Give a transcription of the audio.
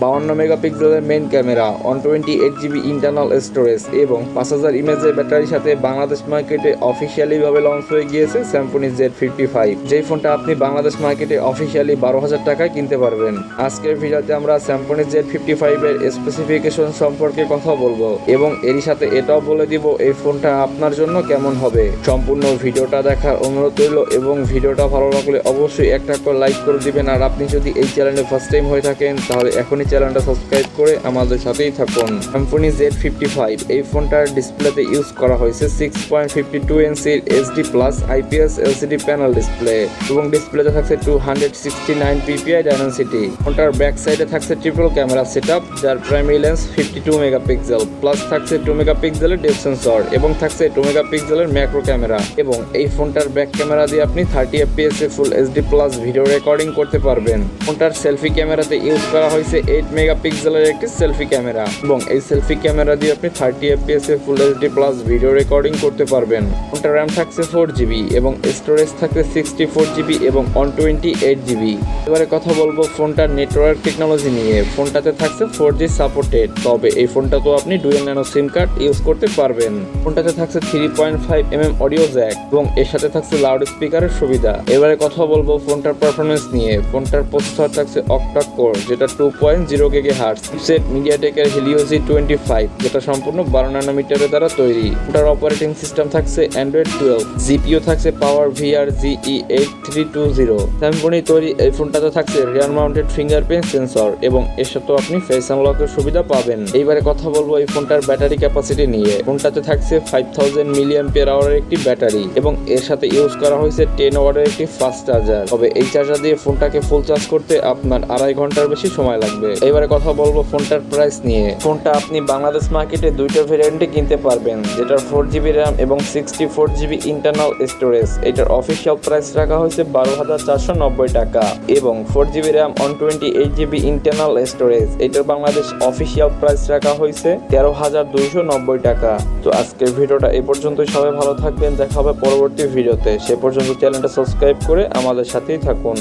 52 মেগাপিক্সেলের main camera, 128GB internal storage এবং 5000 ইমেজের ব্যাটারির সাথে বাংলাদেশ মার্কেটে অফিসিয়ালি ভাবে লঞ্চ হয়ে গিয়েছে Symphony Z55, যেই ফোনটা আপনি বাংলাদেশ মার্কেটে অফিসিয়ালি 12,000 টাকায় কিনতে পারবেন। আজকের ভিডিওতে আমরা Symphony Z55 এর স্পেসিফিকেশন সম্পর্কে কথা বলবো এবং এরই সাথে এটাও বলে দিব এই ফোনটা আপনার জন্য কেমন হবে। সম্পূর্ণ ভিডিওটা দেখার অনুরোধ রইল এবং ভিডিওটা ভালো লাগলে অবশ্যই একটা করে লাইক করে দিবেন। আর আপনি যদি এই চ্যানেলে ফার্স্ট টাইম হয়ে থাকেন তাহলে এখনই চ্যানেলটা সাবস্ক্রাইব করে আমাদের সাথেই থাকুন। Symphony Z55 এই ফোনটার ডিসপ্লেতে ইউজ করা হয়েছে 6.52 ইঞ্চির HD+ IPS LCD panel display এবং ডিসপ্লেতে থাকছে 269 ppi ডাইমেনসিটি। ফোনটার ব্যাক সাইডে থাকছে ট্রিপল ক্যামেরা সেটআপ, যার প্রাইমারি লেন্স 52 মেগাপিক্সেল, প্লাস থাকছে 2 মেগাপিক্সেলের ডেপথ সেন্সর এবং থাকছে 2 মেগাপিক্সেলের ম্যাক্রো ক্যামেরা। এবং এই ফোনটার ব্যাক ক্যামেরা দিয়ে আপনি 30 fps এ ফুল HD+ ভিডিও রেকর্ডিং করতে পারবেন। ফোনটার সেলফি ক্যামেরাতে ইউজ করা হয়েছে 8 মেগাপিক্সেলের একটি সেলফি ক্যামেরা এবং এই সেলফি ক্যামেরা দিয়ে আপনি 30 fps এ ফুল HD+ ভিডিও রেকর্ডিং করতে পারবেন। ফোনটার র্যাম থাকছে 4GB এবং স্টোরেজ থাকছে 64GB এবং 128GB। এবারে কথা বলবো ফোনটার নেটওয়ার্ক টেকনোলজি নিয়ে। ফোনটাতে থাকছে 4G সাপোর্টেড, তবে এই ফোনটা তো আপনি ডুয়াল ন্যানো সিম কার্ড ইউজ করতে পারবেন। ফোনটাতে থাকছে 3.5mm অডিও জ্যাক এবং এর সাথে থাকছে লাউড স্পিকারের সুবিধা। এবারে কথা বলবো ফোনটার পারফরমেন্স নিয়ে। ফোনটার প্রসেসর থাকছে অক্টা কোর, যেটা 2.0 GHz, চিপসেট মিডিয়াটেকের helio G55, যেটা সম্পূর্ণ 12 ন্যানোমিটারের দ্বারা তৈরি। ফোনটার অপারেটিং সিস্টেম থাকছে Android 12, জিপিইউ থাকছে PowerVR GE8320। Symphony তৈরি এই ফোনটাতে থাকছে রিয়ার মাউন্টেড ফিঙ্গারপ্রিন্ট সেন্সর এবং এর সাথে আপনি ফেস আনলকের সুবিধা পাবেন। এইবারে কথা বলবো এই ফোনটার ব্যাটারি ক্যাপাসিটি নিয়ে। ফোনটাতে থাকছে 5000 mAh একটি ব্যাটারি এবং এর সাথে ইউজ করা হয়েছে 10 ওয়াটের একটি ফাস্ট চার্জার। তবে এই চার্জার দিয়ে ফোনটাকে ফুল চার্জ করতে আপনার 2.5 ঘন্টার বেশি সময় লাগবে। এবারে কথা বলবো ফোনটার প্রাইস নিয়ে। ফোনটা আপনি বাংলাদেশ মার্কেটে দুইটা ভেরিয়েন্টে কিনতে পারবেন, যেটার 4GB র্যাম এবং 64GB ইন্টারনাল স্টোরেজ। এটার অফিসিয়াল প্রাইস রাখা হয়েছে 12,490 টাকা এবং 4GB RAM 128GB internal storage, এটার বাংলাদেশ অফিসিয়াল প্রাইস রাখা হয়েছে 13,290 টাকা। তো আজকের ভিডিওটা এই পর্যন্তই। সবাই ভালো থাকবেন, দেখা হবে পরবর্তী ভিডিওতে। সে পর্যন্ত চ্যানেলটা সাবস্ক্রাইব করে আমাদের সাথেই থাকুন।